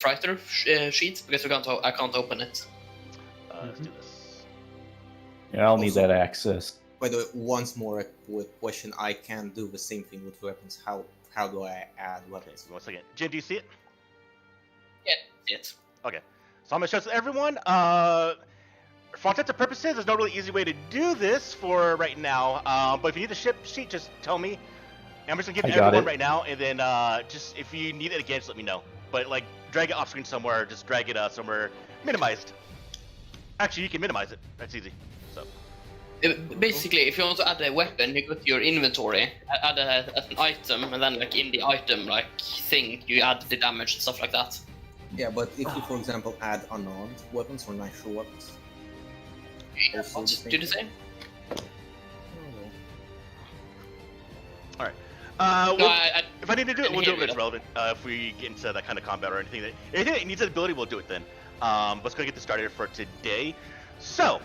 writer sheet because I can't open it. Let's do this. Yeah, I'll need Also- that access. By the way, once more a quick question. I can do the same thing with weapons. How do I add weapons? 1 second. Jim, do you see it? It. Okay. So I'm gonna show this to everyone. For all intents and purposes, there's no really easy way to do this for right now. But if you need the ship sheet, just tell me. And I'm just gonna give I it got everyone it. right now, and then just if you need it again, just let me know. But like, drag it off screen somewhere. Just drag it somewhere minimized. Actually, you can minimize it. That's easy. So Basically, if you want to add a weapon, you go to your inventory, add an item, and then like in the item like thing, you add the damage and stuff like that. Yeah, but if you, for example, add unarmed weapons or natural weapons, also the same Do the thing? same. well, No, if I need to do it, I we'll do it hear when it's you. relevant. If we get into that kind of combat or anything, if it needs an ability, we'll do it then. Let's go get this started for today. So,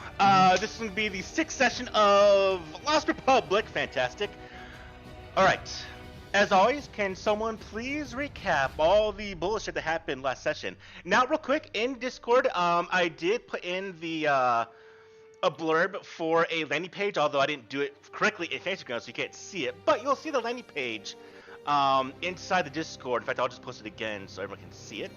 this is going to be the 6th session of Lost Republic. Fantastic. All right. As always, can someone please recap all the bullshit that happened last session? Now, real quick, in Discord, I did put in the a blurb for a landing page, although I didn't do it correctly in Instagram, so you can't see it. But you'll see the landing page inside the Discord. In fact, I'll just post it again so everyone can see it.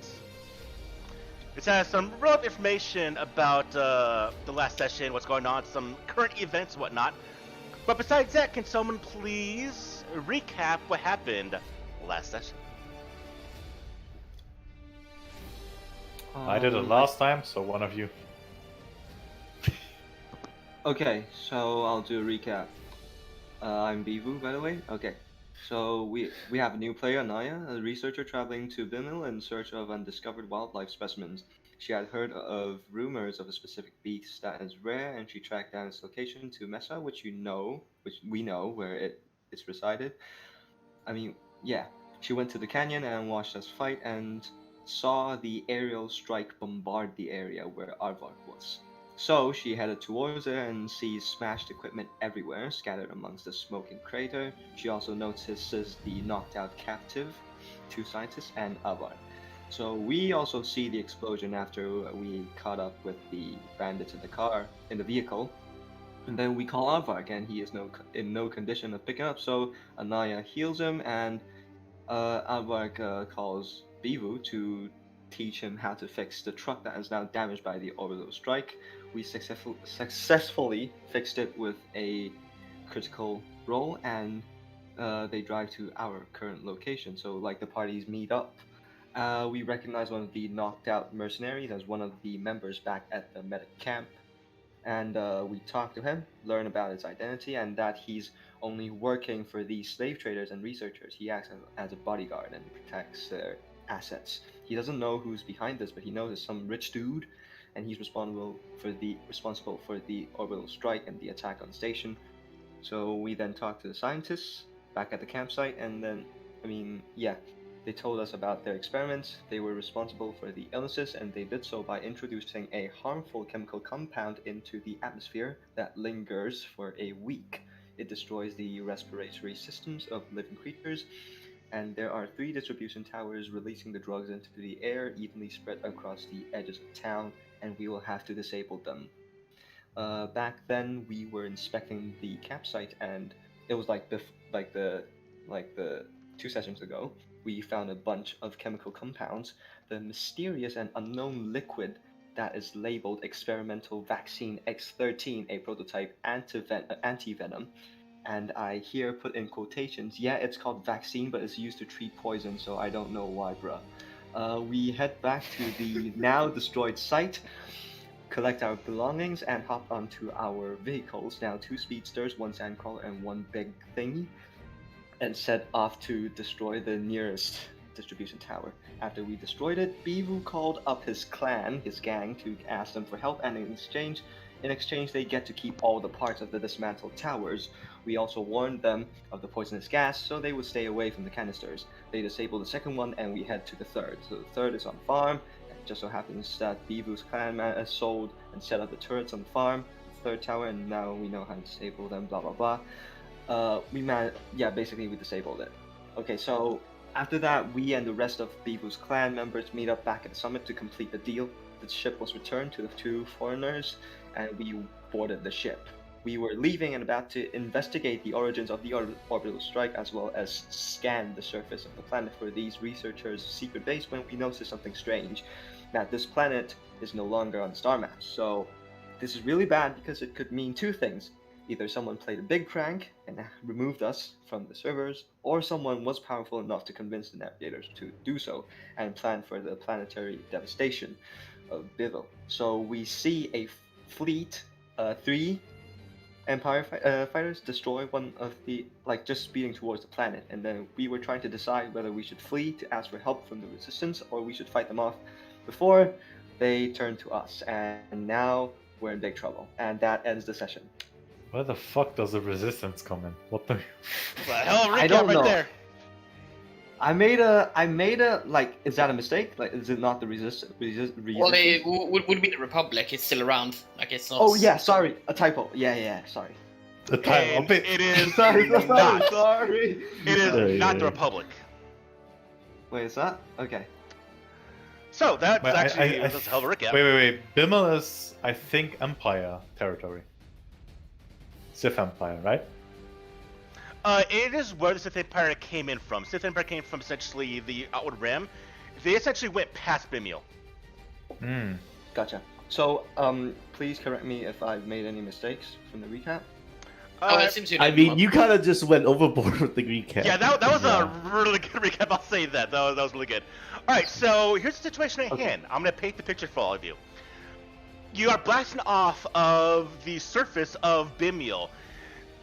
This has some rough information about the last session, what's going on, some current events and whatnot. But besides that, can someone please recap what happened last session? I did it last time, so one of you. Okay, so I'll do a recap. I'm Bivu, by the way. Okay, so we have a new player, Naya, a researcher traveling to Bimil in search of undiscovered wildlife specimens. She had heard of rumors of a specific beast that is rare, and she tracked down its location to Mesa, which we know where it's resided. I mean, yeah, she went to the canyon and watched us fight and saw the aerial strike bombard the area where Aardvark was. So she headed towards it and sees smashed equipment everywhere, scattered amongst the smoking crater. She also notices the knocked out captive, 2 scientists, and Aardvark. So we also see the explosion after we caught up with the bandits in the vehicle. And then we call Aardvark, and he is in no condition of picking up. So Anaya heals him, and Aardvark calls Bivu to teach him how to fix the truck that is now damaged by the orbital strike. We successfully fixed it with a critical roll, and they drive to our current location. So like the parties meet up. We recognize one of the knocked out mercenaries as one of the members back at the medic camp. And we talk to him, learn about his identity, and that he's only working for these slave traders and researchers. He acts as a bodyguard and protects their assets. He doesn't know who's behind this, but he knows it's some rich dude, and he's responsible for the orbital strike and the attack on the station. So we then talk to the scientists back at the campsite, and then, they told us about their experiments. They were responsible for the illnesses, and they did so by introducing a harmful chemical compound into the atmosphere that lingers for a week. It destroys the respiratory systems of living creatures, and there are 3 distribution towers releasing the drugs into the air, evenly spread across the edges of town, and we will have to disable them. Back then, we were inspecting the campsite, and it was like the 2 sessions ago. We found a bunch of chemical compounds, the mysterious and unknown liquid that is labeled Experimental Vaccine X13, a prototype anti-venom. And I here put in quotations, yeah, it's called vaccine, but it's used to treat poison, so I don't know why, bruh. We head back to the now destroyed site, collect our belongings, and hop onto our vehicles, now 2 speedsters, 1 sandcrawler, and 1 big thingy, and set off to destroy the nearest distribution tower. After we destroyed it, Bivu called up his gang, to ask them for help, and in exchange they get to keep all the parts of the dismantled towers. We also warned them of the poisonous gas, so they would stay away from the canisters. They disabled the second one, and we head to the third. So the third is on farm. It just so happens that Bivu's clan has sold and set up the turrets on the farm, the 3rd tower, and now we know how to disable them, blah blah blah. Basically we disabled it. Okay, so After that, we and the rest of Bivu's clan members meet up back at the summit to complete the deal. The ship was returned to the two foreigners, and we boarded the ship. We were leaving and about to investigate the origins of the orbital strike, as well as scan the surface of the planet for these researchers' secret base, when we noticed something strange. That this planet is no longer on the star map. So this is really bad because it could mean two things. Either someone played a big prank and removed us from the servers, or someone was powerful enough to convince the navigators to do so and plan for the planetary devastation of Bivil. So we see a fleet, 3 Empire fighters destroy one of the, just speeding towards the planet, and then we were trying to decide whether we should flee to ask for help from the resistance or we should fight them off before they turned to us, and now we're in big trouble, and that ends the session. Where the fuck does the resistance come in? What the? What the hell, I recap don't right know. there. I made a is that a mistake? Is it not the resistance? Well, it would be the Republic. It's still around. Like it's not. Oh yeah, sorry, a typo. Yeah, sorry. The time And of it. it is Sorry. not. It is Yeah, not yeah. the Republic. Wait, is that okay? So that's Wait, actually I- that's a hell of a recap. Wait. Bimmel is, I think, Empire territory. Sith Empire, right? It is where the Sith Empire came in from. Sith Empire came from essentially the Outward Rim. They essentially went past Bimiel. Hmm. Gotcha. So, please correct me if I've made any mistakes from the recap. Oh, it seems you I did. mean, you kind of just went overboard with the recap. Yeah, that was Yeah. a really good recap. I'll say that. That was really good. All right, so here's the situation at Okay. hand. I'm gonna paint the picture for all of you. You are blasting off of the surface of Bimiel.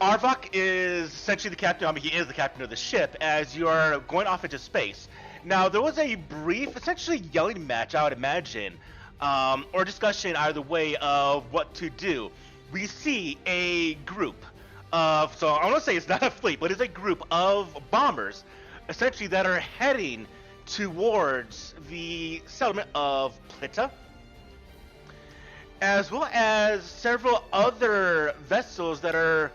Arvok is essentially the captain. I mean, he is the captain of the ship as you are going off into space. Now, there was a brief, essentially yelling match, I would imagine, or discussion either way of what to do. We see a group of, so I want to say it's not a fleet, but it's a group of bombers, essentially that are heading towards the settlement of Plita, as well as several other vessels that are,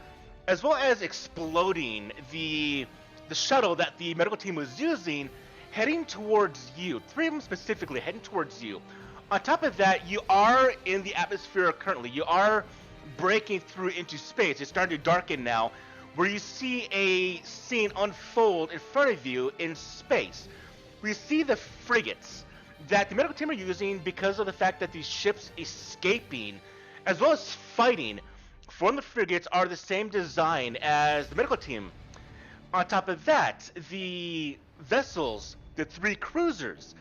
as well as exploding the shuttle that the medical team was using, heading towards you. 3 of them specifically heading towards you. On top of that, you are in the atmosphere currently. You are breaking through into space. It's starting to darken now, where you see a scene unfold in front of you in space. We see the frigates that the medical team are using because of the fact that these ships escaping, as well as fighting from the frigates, are the same design as the medical team. On top of that, the vessels, the 3 cruisers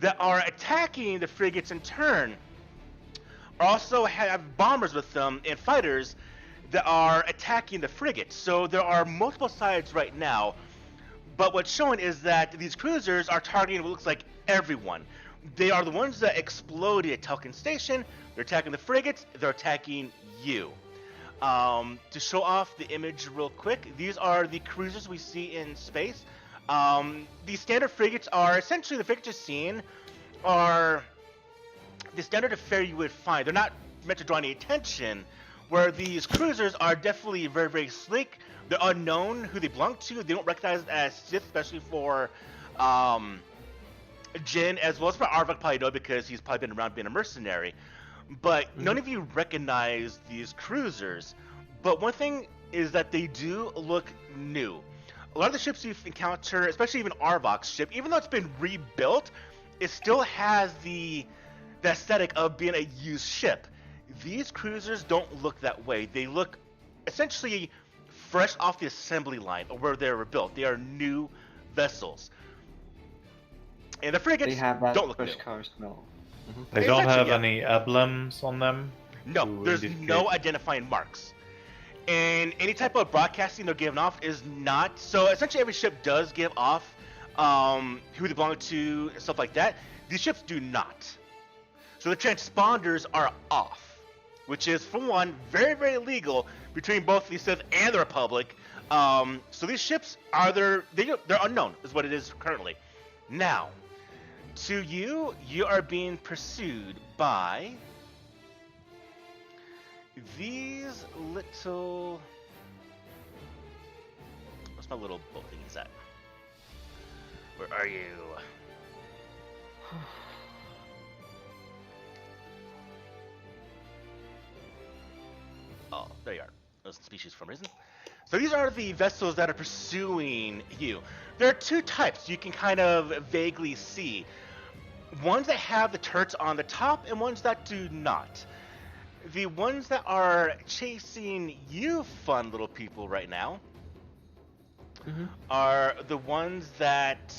that are attacking the frigates in turn, also have bombers with them and fighters that are attacking the frigates. So there are multiple sides right now, but what's showing is that these cruisers are targeting what looks like everyone. They are the ones that exploded at Telkin Station. They're attacking the frigates. They're attacking you. To show off the image real quick, these are the cruisers we see in space. The standard frigates are essentially the frigates you're seeing are the standard affair you would find. They're not meant to draw any attention, where these cruisers are definitely very, very sleek. They're unknown who they belong to. They don't recognize it as Sith, especially for Jin, as well as for Arvok probably know because he's probably been around being a mercenary. But none of you recognize these cruisers. But one thing is that they do look new. A lot of the ships you've encountered, especially even Arvok's ship, even though it's been rebuilt, it still has the aesthetic of being a used ship. These cruisers don't look that way. They look essentially fresh off the assembly line of where they were built. They are new vessels. And the frigates They have that don't look fresh new. car smell. They don't Essentially, have yeah. any emblems on them. No, to there's indicate- no identifying marks. And any type of broadcasting they're giving off is not. So essentially every ship does give off who they belong to and stuff like that. These ships do not. So the transponders are off, which is, for one, very, very illegal between both the Sith and the Republic. So these ships are they're unknown, is what it is currently. Now, to you, you are being pursued by these little... What's my little boat thingies at? Where are you? Oh, there you are. Those species for a reason. So these are the vessels that are pursuing you. There are two types you can kind of vaguely see. Ones that have the turrets on the top and ones that do not. The ones that are chasing you, fun little people, right now, are the ones that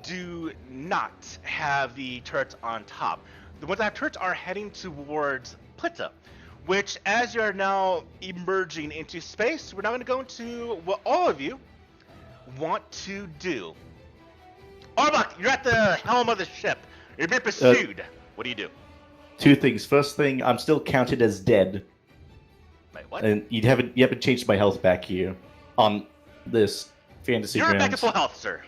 do not have the turrets on top. The ones that have turrets are heading towards Plitta, which, as you're now emerging into space, we're now going to go into what all of you want to do. Arbok, you're at the helm of the ship. You're being pursued. What do you do? Two things. First thing, I'm still counted as dead, Wait, what? and you haven't changed my health back here on this fantasy You're back at grounds. full health, sir.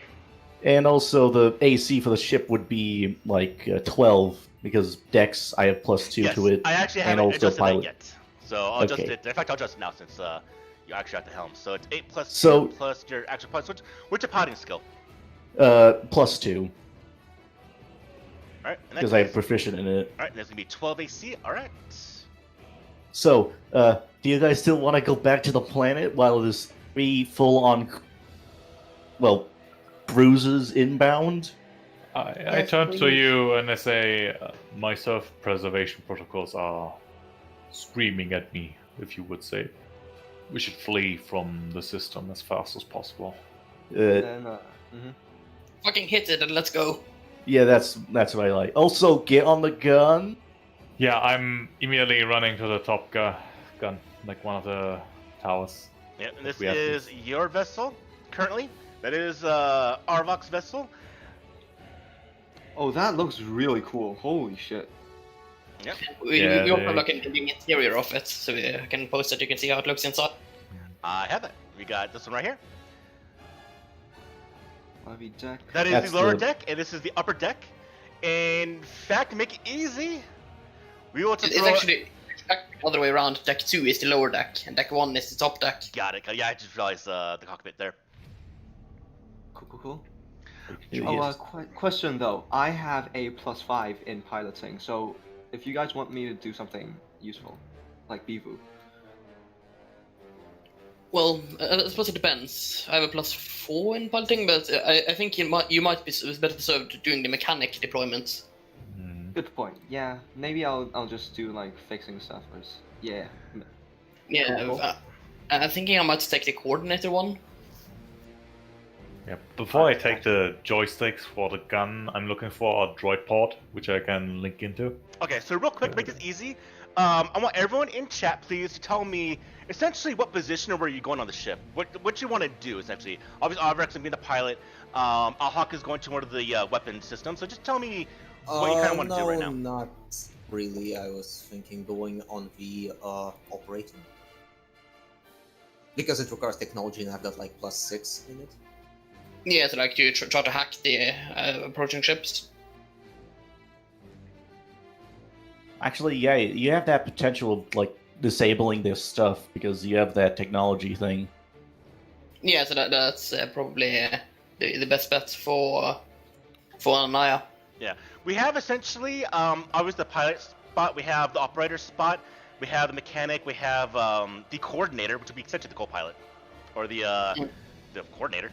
And also the AC for the ship would be like 12 because Dex I have +2 Yes, to it. I actually and haven't also adjusted pilot. that yet. So I'll adjust Okay. it. In fact, I'll adjust it now since you're actually at the helm. So it's 8 plus So- 2 plus your actual plus. What's your piloting skill? +2 All right. because I have proficient in it. All right, there's gonna be 12 AC. All right. So, do you guys still want to go back to the planet while there's 3 full-on, bruises inbound? I turn to you and I say, my self-preservation protocols are screaming at me, if you would say. We should flee from the system as fast as possible. Then, Fucking hit it and let's go. Yeah, that's what I like. Also, get on the gun. Yeah, I'm immediately running to the top gun, like one of the towers. Yeah, and this We have to- is your vessel currently. That is Arvok's vessel. Oh, that looks really cool. Holy shit. We Yeah, also they- look into the interior of it, so we can post it. You can see how it looks inside. I have it. We got this one right here. Lobby deck. That is That's the lower the- deck, and this is the upper deck. In fact, to make it easy, we will just It's throw. actually the other way around. Deck 2 is the lower deck, and deck 1 is the top deck. Got it. Yeah, I just realized the cockpit there. Cool. Yes. Oh, question though. I have a +5 in piloting, so if you guys want me to do something useful, like Bivu. Well, I suppose it depends. I have a +4 in piloting, but I think you might be better served doing the mechanic deployment. Good point. Yeah, maybe I'll just do like fixing stuff. Yeah. Yeah, Cool. I'm thinking I might take the coordinator one. Yeah. Before I take the joysticks for the gun, I'm looking for a droid pod, which I can link into. Okay, so real quick, make this easy. I want everyone in chat, please, to tell me essentially what position or where you're going on the ship. What you want to do, essentially. Obviously, Avrex is being the pilot. Alhawk is going to one of the weapon systems. So just tell me what you kind of want to do right now. Not really. I was thinking going on the operating. Because it requires technology and I've got like +6 in it. Yeah, so like you try to hack the approaching ships. Actually, yeah, you have that potential of like disabling this stuff because you have that technology thing. Yeah, so that's probably the best bet for Anaya. Yeah, we have essentially, obviously the pilot spot, we have the operator spot, we have the mechanic, we have the coordinator, which would be essentially the co-pilot, or the coordinator.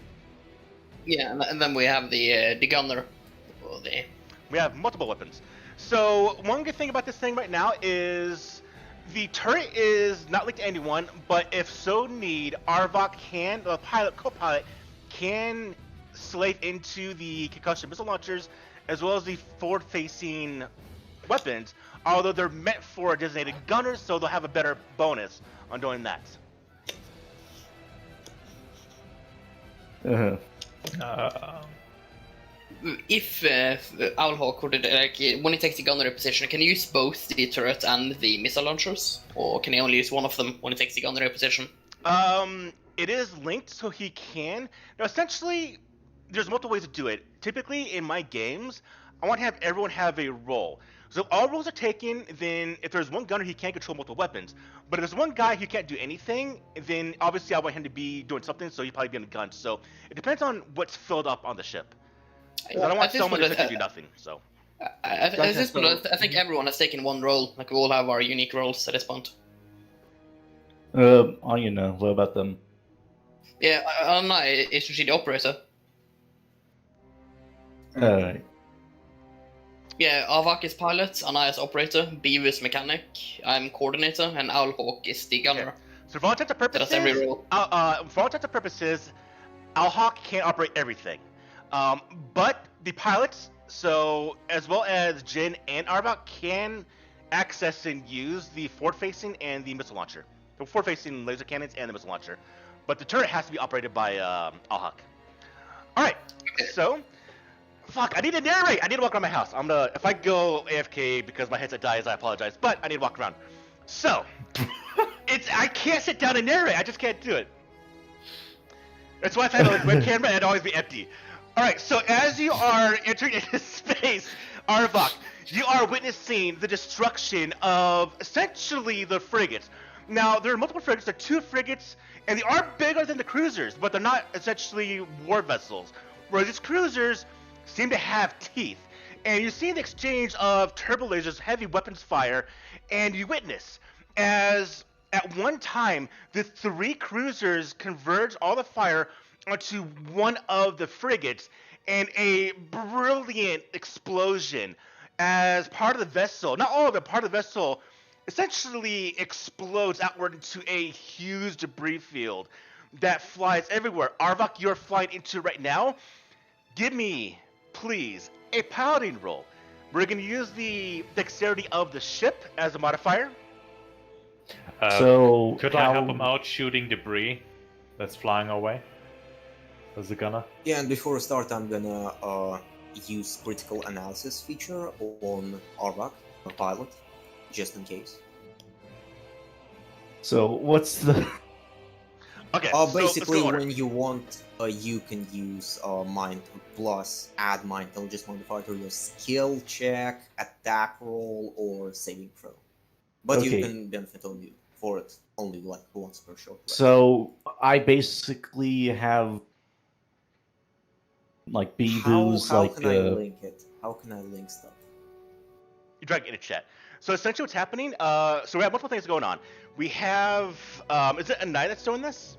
Yeah, and then we have the gunner. Or the We have multiple weapons. So one good thing about this thing right now is the turret is not linked to anyone, but if so need, Arvok can, the pilot, co-pilot, can slate into the concussion missile launchers as well as the forward-facing weapons, although they're meant for designated gunners, so they'll have a better bonus on doing that. Uh-huh. if Owlhawk would like when he takes the gunner position, can he use both the turret and the missile launchers, or can he only use one of them when he takes the gunner position? It is linked, so he can. Now, essentially, there's multiple ways to do it. Typically, in my games, I want to have everyone have a role. So if all rolls are taken, then if there's one gunner, he can't control multiple weapons. But if there's one guy who can't do anything, then obviously I want him to be doing something, so he'd probably be on the gun. So it depends on what's filled up on the ship. 'Cause I don't want At this someone point, to essentially do nothing. So At this point, I think everyone has taken one role. Like we all have our unique roles at this point. What about them? Yeah, Anna is she the operator? Alright. Yeah, Avak is pilot, Anna is operator, Beaver is mechanic, I'm coordinator, and Owlhawk is the gunner. So for all intents and purposes, That's every role. for all intents and purposes, Owlhawk can't operate everything. But the pilots, so as well as Jin and Arbok, can access and use the forward-facing and the missile launcher. The forward-facing laser cannons and the missile launcher. But the turret has to be operated by Owlhawk. Alright, so... Fuck, I need to narrate! I need to walk around my house. If I go AFK because my headset dies, I apologize. But I need to walk around. So, I can't sit down and narrate. I just can't do it. That's why if I had a webcam, it'd always be empty. Alright, so as you are entering into space, Arbok, you are witnessing the destruction of essentially the frigates. Now, there are multiple frigates. There are 2 frigates, and they are bigger than the cruisers, but they're not essentially war vessels. Whereas these cruisers seem to have teeth. And you see the exchange of turbo lasers, heavy weapons fire, and you witness as at one time the 3 cruisers converge all the fire onto one of the frigates, and a brilliant explosion as part of the vessel, not all of it, part of the vessel essentially explodes outward into a huge debris field that flies everywhere. Arbok, you're flying into right now. Give me, please, a piloting roll. We're going to use the dexterity of the ship as a modifier. So Could I help him out shooting debris that's flying away? As a gunner? Yeah, and before we start, I'm gonna use critical analysis feature on Arbok, a pilot, just in case. So what's the? Okay. so let's Basically, go order. when you want, you can use mind plus add my intelligence modifier to your skill check, attack roll, or saving throw. But you Okay. can benefit only for it only like once per shot. Right? So I basically have like Beavoo's how like can I link it? How can I link stuff? You drag it in a chat. So essentially what's happening, so we have multiple things going on. We have, is it Anai that's doing this?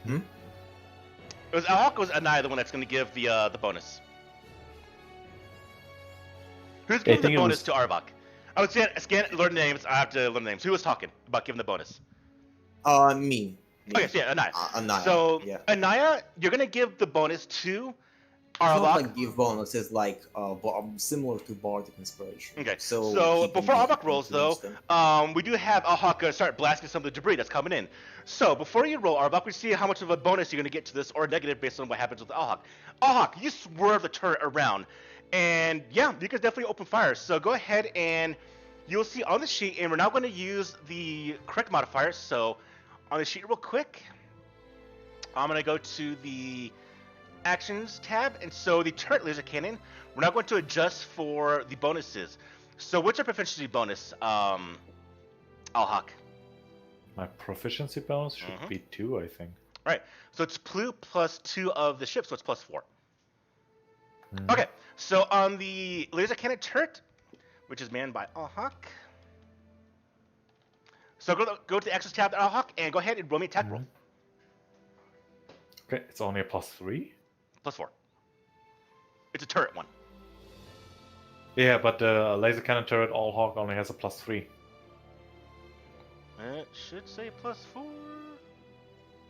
Hmm? It was Alhawk or was Anai the one that's going to give the bonus? Who's giving the think it bonus was- to Arbok? I would say scan, learn names. I have to learn names. Who was talking about giving the bonus? Me. Okay, so yeah, Anai. Anaya. So yeah. Anaya, you're going to give the bonus to It's not Arbok. like give bonus, it's like similar to Bardic Inspiration. Okay, So, so he can before use Arbok it rolls, to though, instant. we do have Alhaka start blasting some of the debris that's coming in. So before you roll Arbok, we see how much of a bonus you're going to get to this, or negative based on what happens with Alhak. Alhak, you swerve the turret around, and yeah, you can definitely open fire. So go ahead and you'll see on the sheet, and we're now going to use the correct modifier. So on the sheet real quick, I'm going to go to the Actions tab, and so the turret laser cannon, we're now going to adjust for the bonuses. So what's our proficiency bonus, Alhak? My proficiency bonus should Mhm. be 2, I think. Right, so it's plus 2 of the ship, so it's plus 4. Mhm. Okay, so on the laser cannon turret, which is manned by Alhak, so go to the Actions tab, Alhak, and go ahead and roll me attack roll. Okay, it's only a +3? Plus 4. It's a turret one. Yeah, but the laser cannon turret all hawk only has a +3. It should say plus 4. Go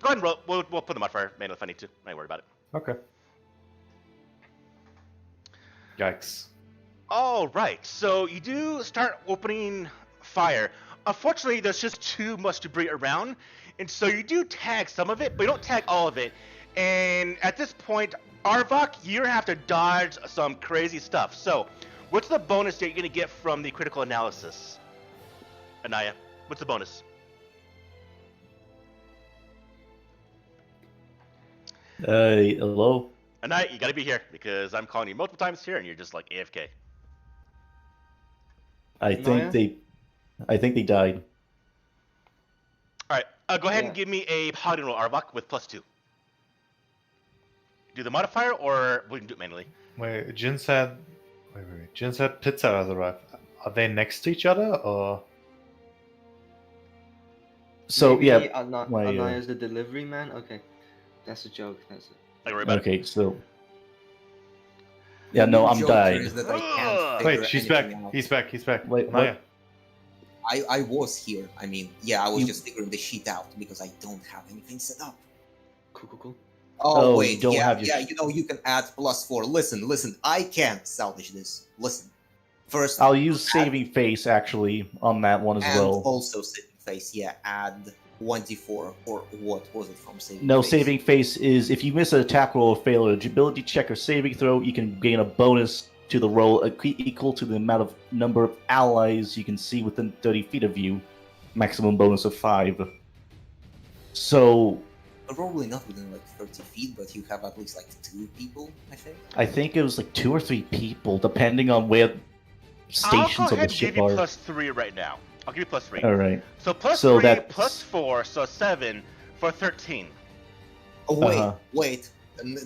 ahead and roll. We'll put the modifier manually if I need to. I ain't worried about it. Okay. Yikes. All right, so you do start opening fire. Unfortunately, there's just too much debris around, and so you do tag some of it, but you don't tag all of it. And at this point, Arbok, you have to dodge some crazy stuff. So, what's the bonus that you're going to get from the critical analysis? Anaya, what's the bonus? Hello. Anaya, you gotta be here because I'm calling you multiple times here and you're just like AFK. I think they died. All right, go ahead and Yeah. give me a paladin roll, Arbok, with +2. Do the modifier, or we can do it manually. Wait, Jin said. Wait. Jin said pizza has arrived. Are they next to each other or? So Maybe yeah, Anaya's the delivery man. Okay, that's a joke. That's it. Like, worry about it. okay, so yeah, no, I'm Joker dying. is that I can't Ugh. figure Wait, she's back. anything out. He's back. He's back. Wait, Naya. I was here. I mean, yeah, I was You- just figuring the sheet out because I don't have anything set up. Cool. Oh, you wait, don't yeah, have your yeah, you can add +4. Listen, I can't salvage this. Listen. First, I'll use saving face actually on that one as and well. also saving face, yeah, add 1d4, or what was it from saving No, face? saving face is if you miss an attack roll or fail an agility check or saving throw, you can gain a bonus to the roll equal to the amount of number of allies you can see within 30 feet of you. Maximum bonus of 5. So Probably not within like 30 feet, but you have at least like 2 people, I think. I think it was like 2 or 3 people, depending on where stations I'll go of ahead the and ship give you are. +3 right now. I'll give you +3. All right. So plus So 3 that's- plus 4, so 7 for 13. Oh, wait, Uh-huh. wait.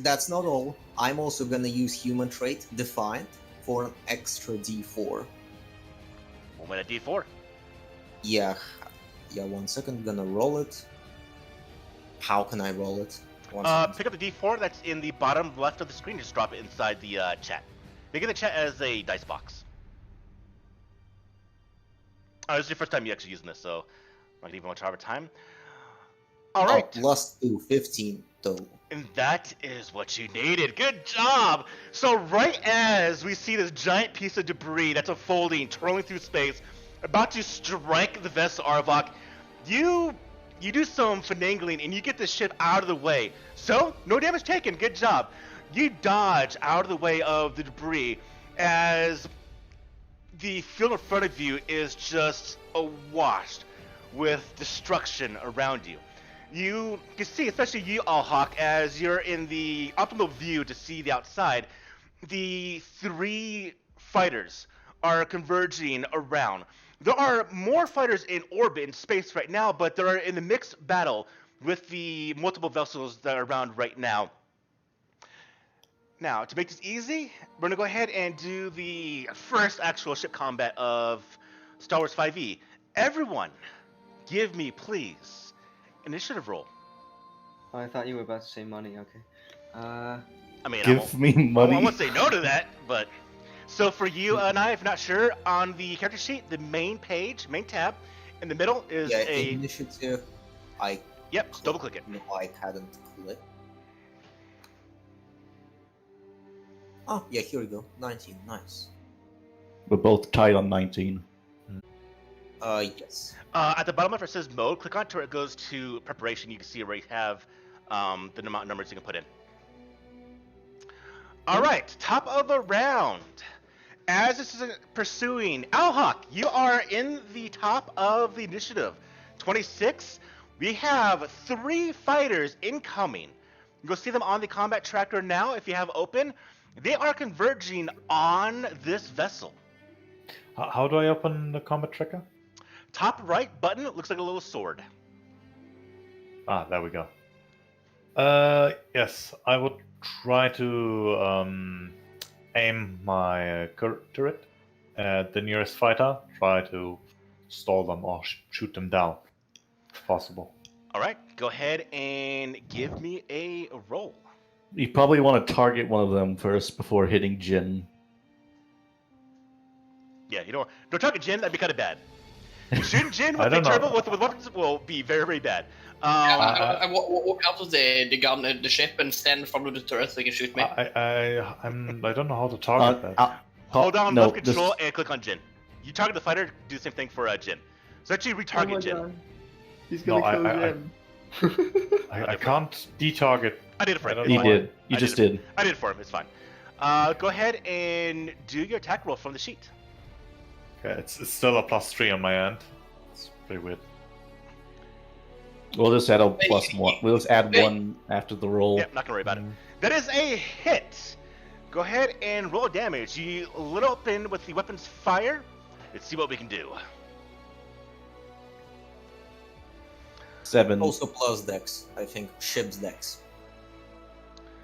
That's not all. I'm also gonna use human trait, Defiant, for an extra d4. We'll win a D4. Yeah, 1 second, gonna roll it. How can I roll it? One second. Pick up the D4 that's in the bottom left of the screen. Just drop it inside the chat. Make it the chat as a dice box. This is your first time you actually using this, so I'm not gonna give you much of a time. All right, Oh, +2, 15 total. and that is what you needed. Good job. So right as we see this giant piece of debris that's unfolding, twirling through space, about to strike the vessel Arbok, you do some finagling and you get this ship out of the way. So no damage taken. Good job. You dodge out of the way of the debris as the field in front of you is just awash with destruction around you. You can see, especially you, Allhawk, as you're in the optimal view to see the outside, the 3 fighters are converging around. There are more fighters in orbit in space right now, but they're in a mixed battle with the multiple vessels that are around right now. Now, to make this easy, we're going to go ahead and do the first actual ship combat of Star Wars 5e. Everyone, give me, please, initiative roll. Oh, I thought you were about to say money. Okay. I mean, I Give me I money. won't say no to that, but... So for you and I, if you're not sure, on the character sheet, the main page, main tab, in the middle is Yeah, a... initiative. I Yep, double click it. no, I hadn't clicked. Oh, yeah, here we go. 19, nice. We're both tied on 19. Yes. At the bottom of it says mode. Click on it where it goes to preparation. You can see where you have the amount of numbers you can put in. All right, top of the round. As this is pursuing Allhawk, you are in the top of the initiative. 26. We have 3 fighters incoming. You go see them on the combat tracker now if you have open. They are converging on this vessel. How do I open the combat tracker? Top right button looks like a little sword. Ah, there we go. Yes, I would try to aim my turret at the nearest fighter. Try to stall them or shoot them down, if possible. All right, go ahead and give me a roll. You probably want to target one of them first before hitting Jin. Yeah, you don't target Jin. That'd be kind of bad. Shooting Jin I with the don't know. turbo with weapons will be very, very bad. I walk out of the gun, the ship, and stand in front of the turret so they can shoot me. I don't know how to target that. Hold down no, left control and click on Jin. You target the fighter, do the same thing for Jin. So actually retarget Jin. He's No, gonna I- kill I- him. I can't detarget. I did it for I him. don't It's You know. fine. did. You I just did did. I did it for him. It's fine. Go ahead and do your attack roll from the sheet. Okay, it's still a +3 on my end. It's pretty weird. We'll just add a +1. We'll just add 1 after the roll. Yep, not gonna worry about it. That is a hit. Go ahead and roll damage. You lit open with the weapon's fire. Let's see what we can do. 7. Also plus dex, I think. Ship's dex.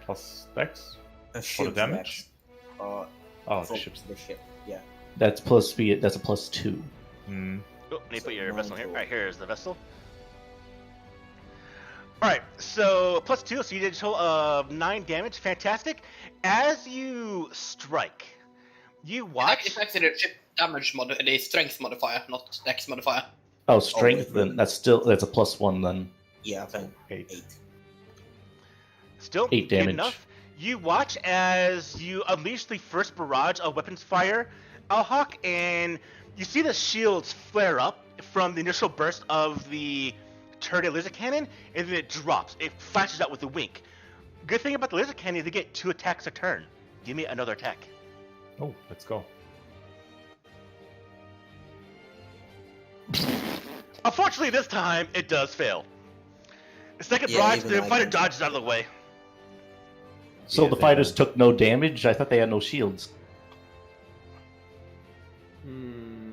Plus dex? Ship's damage? Dex. Uh, Oh, for ships. the ship. Yeah. That's plus speed. That's a +2. Hmm. Oh, let me put your So vessel here. nine Alright, here's the vessel. Alright, so +2, so you did a total of 9 damage. Fantastic. As you strike, you watch. It's actually the ship damage the strength modifier, not dex modifier. Oh, strength. wait, Then that's a +1 then. Yeah, I think 8. 8. Still 8 good damage. enough. You watch as you unleash the first barrage of weapons fire, Alhawk, and you see the shields flare up from the initial burst of the turret laser cannon, and then it drops. It flashes out with a wink. Good thing about the laser cannon is they get 2 attacks a turn. Give me another attack. Oh, let's go. Unfortunately, this time it does fail. The second Yeah, barrage, even the I fighter can- dodges out of the way. So Yeah, the they fighters have- took no damage. I thought they had no shields. Hmm.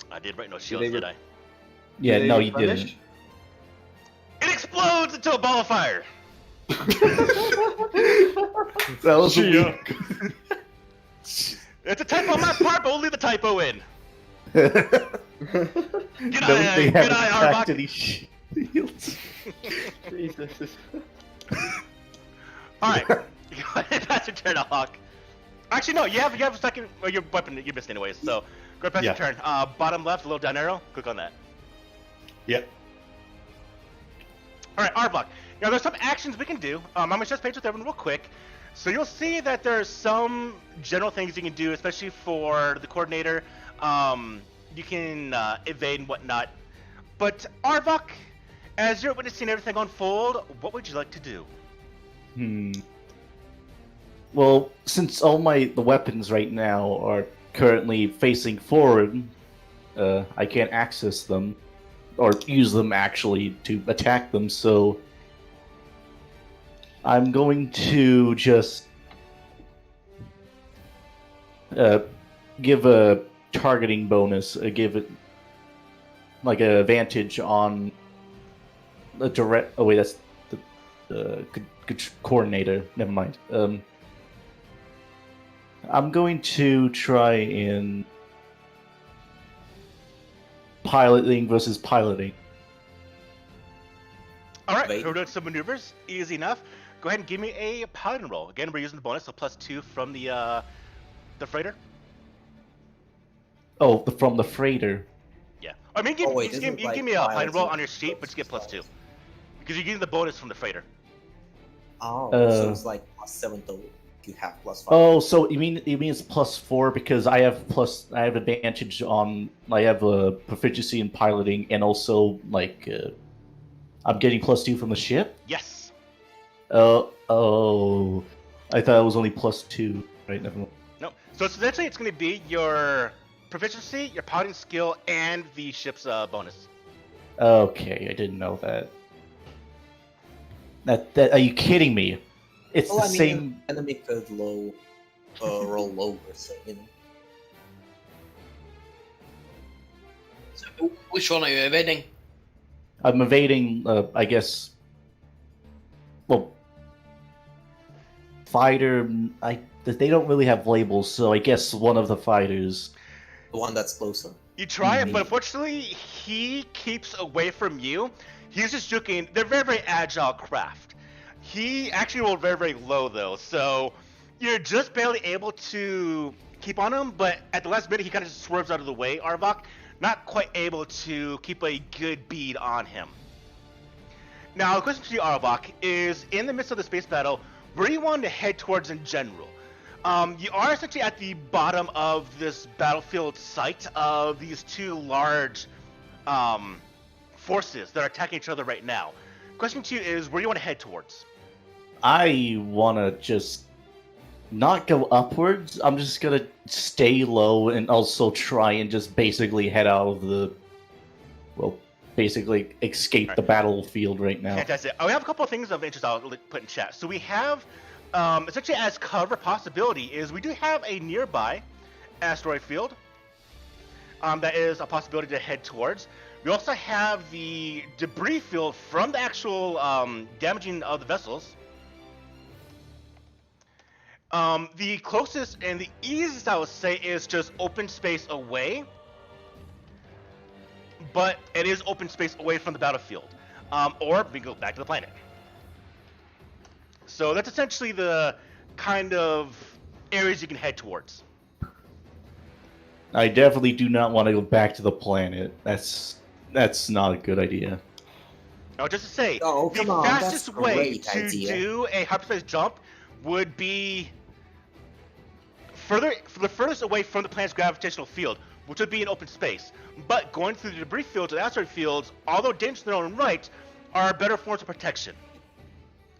I did write no they shields, re- did I? Yeah, Did they no, you replenish? didn't. It explodes into a ball of fire. That was a Chia. weak- It's a typo on my part, but we'll leave the typo in. Good eye, good eye, Arbok. any shields. Jesus. Alright. Go ahead, pass your turn, Hawk. Actually, no, you have a second. Well, your weapon you missed anyways, so go ahead, pass your Yeah. turn. Bottom left, a little down arrow. Click on that. Yep. Alright, Arbok. Now, there's some actions we can do. I'm going to just page with everyone real quick. So you'll see that there's some general things you can do, especially for the coordinator. You can evade and whatnot. But Arbok, as you're witnessing everything unfold, what would you like to do? Well, since all the weapons right now are currently facing forward, I can't access them or use them actually to attack them. So I'm going to just give a targeting bonus, give it like an advantage on a direct. Oh wait, that's the coordinator. Never mind. I'm going to try in piloting versus piloting. Alright, Wait. we're doing some maneuvers. Easy enough. Go ahead and give me a piloting roll. Again, we're using the bonus, so +2 from the freighter. Oh, from the freighter. Yeah. I mean, Oh, wait, you isn't can like give me a piloting roll piloting on your sheet, but you get plus +2. Because you're getting the bonus from the freighter. Oh, Uh, so it's like +7 total. You have +5. Oh, so you mean it's +4 because I have advantage on I have a proficiency in piloting and also I'm getting +2 from the ship. Yes. Oh, I thought it was only +2. Right, never mind. No. So essentially, it's going to be your proficiency, your piloting skill, and the ship's bonus. Okay, I didn't know that. That are you kidding me? It's Well, the I mean, same. an enemy could roll lower, so you know. So, which one are you evading? I'm evading. I guess. Well, fighter. They don't really have labels, so I guess one of the fighters. The one that's closer. You try it, Maybe. but unfortunately, he keeps away from you. He's just joking. They're very, very agile craft. He actually rolled very, very low, though, so you're just barely able to keep on him, but at the last minute, he kind of just swerves out of the way, Arbok, not quite able to keep a good bead on him. Now, the question to you, Arbok, is in the midst of the space battle, where do you want to head towards in general? You are essentially at the bottom of this battlefield site of these two large forces that are attacking each other right now. Question to you is, where do you want to head towards? I want to just not go upwards. I'm just gonna stay low and also try and just basically head out of the basically escape Alright. the battlefield right now. Fantastic. We have a couple of things of interest I'll put in chat. So we have, essentially as cover possibility, is we do have a nearby asteroid field. That is a possibility to head towards. We also have the debris field from the actual damaging of the vessels. The closest and the easiest I would say is just open space away. But it is open space away from the battlefield. Or we go back to the planet. So that's essentially the kind of areas you can head towards. I definitely do not want to go back to the planet. That's not a good idea. Now, just to say, Oh, the come on, that's fastest a way great to idea. do a hyperspace jump would be the furthest away from the planet's gravitational field, which would be in open space. But going through the debris fields and asteroid fields, although dangerous in their own right, are better forms of protection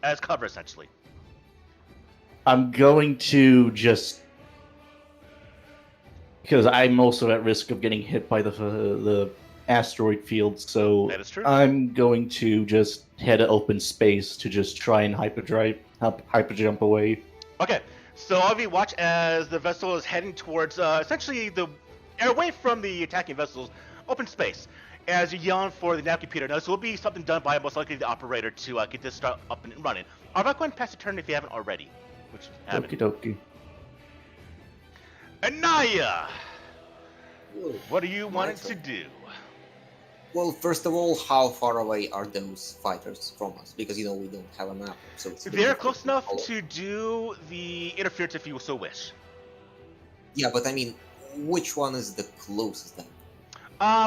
as cover, essentially. I'm going to just because I'm also at risk of getting hit by the asteroid field, so That is true. I'm going to just head to open space to just try and hyper jump away. Okay, so all of you watch as the vessel is heading towards essentially away from the attacking vessels, open space. As you're yelling for the nav computer, now this will be something done by most likely the operator to get this start up and running. I'm not going to pass the turn if you haven't already, which you haven't. Okie dokie. Anaya, Whoa. what are you My wanting turn. to do? Well, first of all, how far away are those fighters from us? Because, we don't have a map, so it's... They're really close difficult enough follow. to do the interference if you so wish. Yeah, but I mean, which one is the closest then?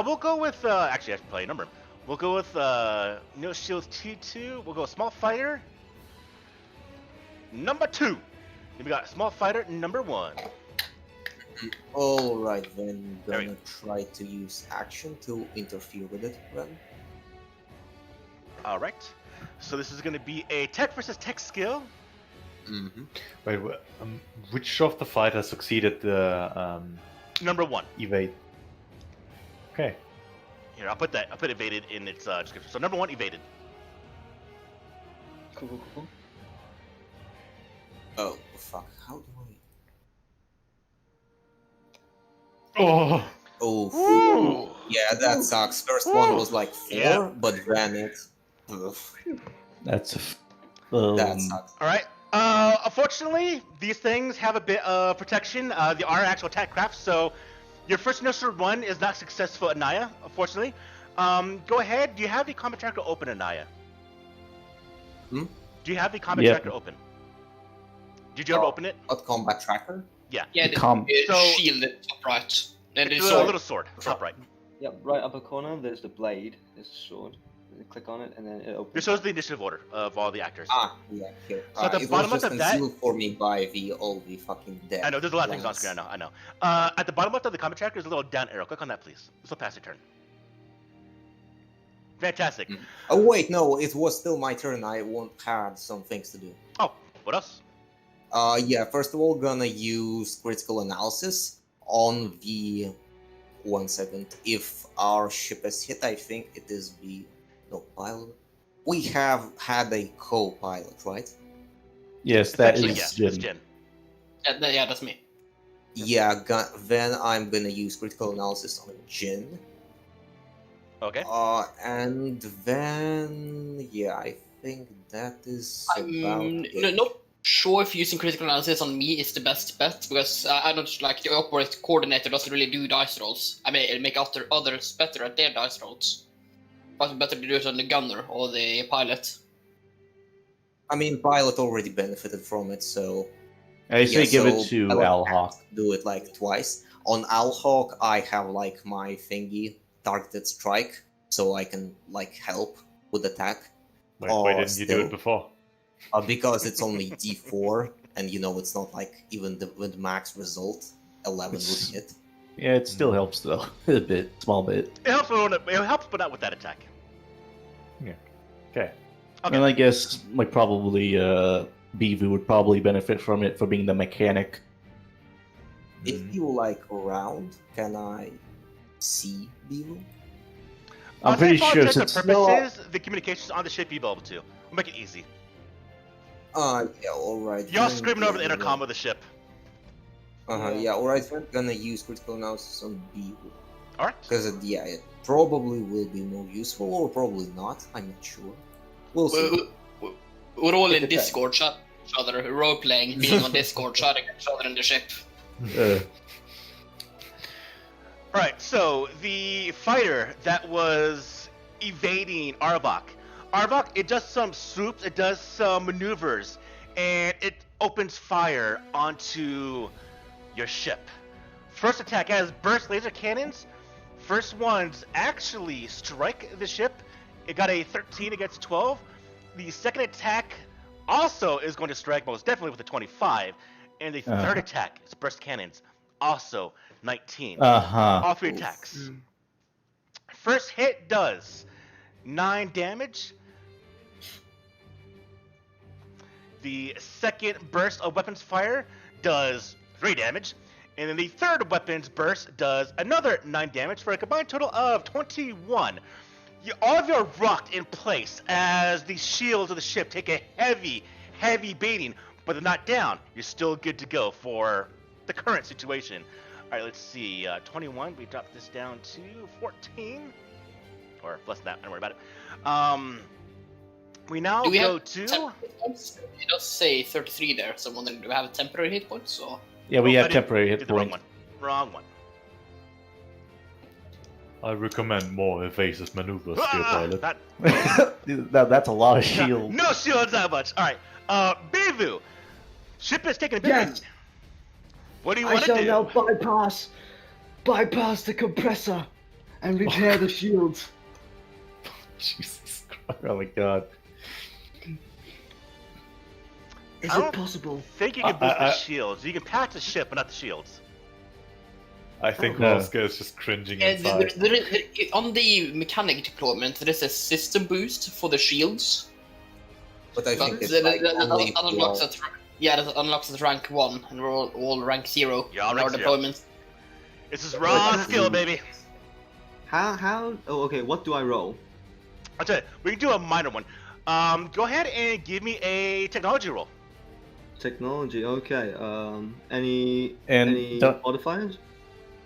We'll go with, actually I should probably number 'em. We'll go with, No Shields 2-2. We'll go Small Fighter number 2. Then we got Small Fighter number 1. Alright, then There we gonna try to use action to interfere with it, then. Alright. So this is going to be a tech versus tech skill. Mm-hmm. Wait, which of the fighters succeeded the Number 1. evade? Okay. Here, I'll put evaded in its description. So number 1, evaded. Cool. Oh, fuck, how do I... Oh, Oh, yeah, that sucks. First one was like 4, Yeah. but then it... Ugh, That's that sucks. Alright. Unfortunately, these things have a bit of protection. They are actual attack craft, so your first initial run is not successful, Anaya, unfortunately. Go ahead. Do you have the combat tracker open, Anaya? Hmm? Do you have the combat Yep. tracker open? Did you ever Oh. open it? What combat tracker? Yeah. Yeah, the So- shield top right. And It's the a sword. little sword, top right. Yep, right upper corner, there's the blade, there's the sword. You click on it and then it opens. This shows the initiative order of all the actors. Ah, yeah, here. So at the it bottom was just of that- concealed for me by all the fucking dead. I know, there's a lot of things on ones. screen, I know. At the bottom left of the combat tracker is a little down arrow. Click on that, please. This will pass your turn. Fantastic. Mm. Oh wait, no, it was still my turn. I had some things to do. Oh, what else? Yeah, first of all, gonna use critical analysis on the... 1 second. If our ship is hit, I think it is the... No, pilot. We have had a co-pilot, right? yes, that Essentially, is yeah, it's Jin. Jin. Yeah, that's me. Yeah, then I'm gonna use critical analysis on Jin. Okay. And then... Yeah, I think that is about it. Not sure if using critical analysis on me is the best bet, because I don't like the operator coordinator doesn't really do dice rolls. I mean, it'll make others better at their dice rolls. But better to do it on the gunner or the pilot. I mean, pilot already benefited from it, so... I say Yeah, give so it to I would Alhawk. have to do it like twice. On Alhawk, I have like my thingy, targeted strike, so I can like help with attack. why Oh, didn't you do still. it before? Because it's only D4, and it's not like even with max result, 11 would hit. Yeah, it still helps though, a bit, small bit. It helps, but not with that attack. Okay. Okay. And I guess like probably Bivu would probably benefit from it for being the mechanic. If you like around, can I see Bivu? I'm pretty sure for since purposes, the communications on the ship you'll be able to. We'll make it easy. Yeah, alright. Y'all screaming over the intercom of the ship. Yeah, alright, we're gonna use critical analysis on B. Alright. Because, yeah, it probably will be more useful, or probably not, I'm not sure. We'll see. We're all in It depends. Discord, chat each other, role playing, being on Discord, chatting each other in the ship. Alright, so the fighter that was evading Arbok. Arbok, it does some swoops, it does some maneuvers, and it opens fire onto your ship. First attack has burst laser cannons. First ones actually strike the ship. It got a 13 against 12. The second attack also is going to strike most definitely with a 25. And the third attack is burst cannons, also 19. All three attacks. First hit does 9 damage. The second burst of weapons fire does 3 damage. And then the third weapons burst does another 9 damage for a combined total of 21. All of you are rocked in place as the shields of the ship take a heavy beating, but they're not down. You're still good to go for the current situation. All right, let's see. 21, we drop this down to 14. Or less than that, don't worry about it. We now Do we go have to... It does say 33 there, so I'm wondering, do we have temporary hit points, or...? Yeah, we Oh, I have did- temporary did hit the wrong points. one. Wrong one. I recommend more evasive maneuvers, dear pilot. That's a lot of shield. No shields that much. All right. Bivu, ship is taking a bit. Yes. What do you I want to shall do? now bypass the compressor and repair the shields. Jesus Christ! Oh my God! Is I it don't possible? Think you can boost the shields. You can patch the ship, but not the shields. I think No. Oscar is just cringing Yeah, inside. on the mechanic deployment, there is a system boost for the shields. But I think That, it's like that only unlocks for- at that unlocks at rank 1, and we're all rank 0 Yeah, in rank our 0. deployment. This is raw But- skill, baby. How? Oh, okay. What do I roll? I'll tell you. We can do a minor one. Go ahead and give me a technology roll. Technology. Okay. Any And don't- modifiers?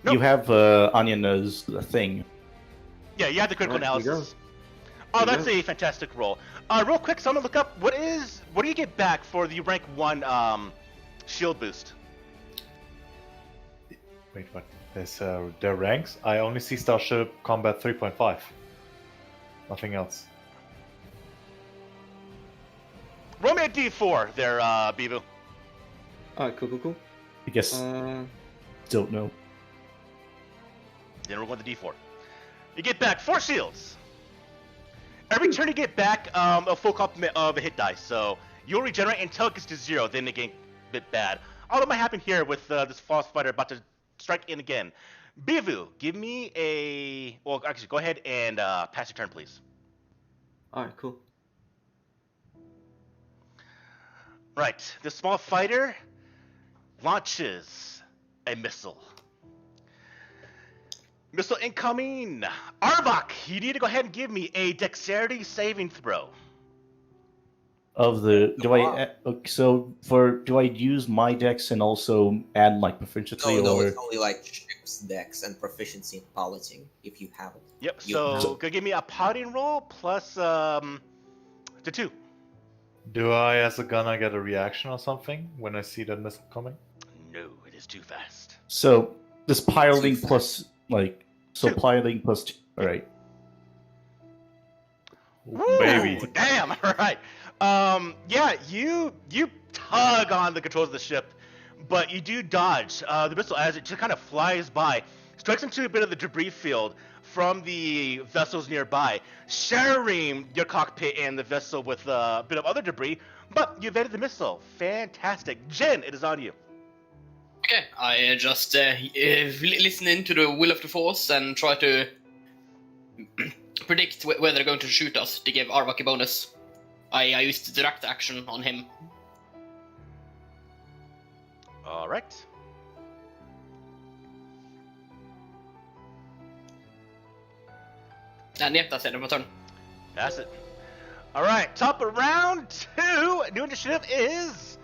Nope. You have Anya's thing. Yeah, you have the critical Alright, here we analysis. go. Oh, Here we that's go. a fantastic roll. Real quick, someone look up what do you get back for the rank 1 shield boost? Wait, what? There's their ranks. I only see Starship Combat 3.5. Nothing else. Roll me a D4 there, Bibu. Alright. Cool. I guess don't know. Then roll the D4. You get back 4 shields. Every turn you get back a full complement of a hit dice, so you'll regenerate until it gets to 0, then it get a bit bad. Although it might happen here with this false fighter about to strike in again. Bivu, give me a... Well, actually, go ahead and pass your turn, please. Alright. Cool. Right, the small fighter launches a missile. Missile incoming! Arbok, you need to go ahead and give me a dexterity saving throw. Of the do I so for do I use my dex and also add like proficiency No, or it's only like ship's dex and proficiency in piloting, if you have it. Yep, You- so go give me a piloting roll plus to 2. Do I, as a gunner, get a reaction or something when I see that missile coming? No, it is too fast. so this piloting Two. plus like so Two. piloting plus 2. All right. Baby. Ooh, damn, alright. Yeah, you tug on the controls of the ship, but you do dodge. The missile, as it just kind of flies by, strikes into a bit of the debris field from the vessels nearby, shattering your cockpit and the vessel with a bit of other debris, but you evaded the missile. Fantastic. Jen, it is on you. Okay, I just listen into the will of the force and try to predict where they're going to shoot us to give Arbok a bonus. I used direct action on him. Alright. And yep, that's it. My turn. Pass it. All right, top of round 2. New initiative is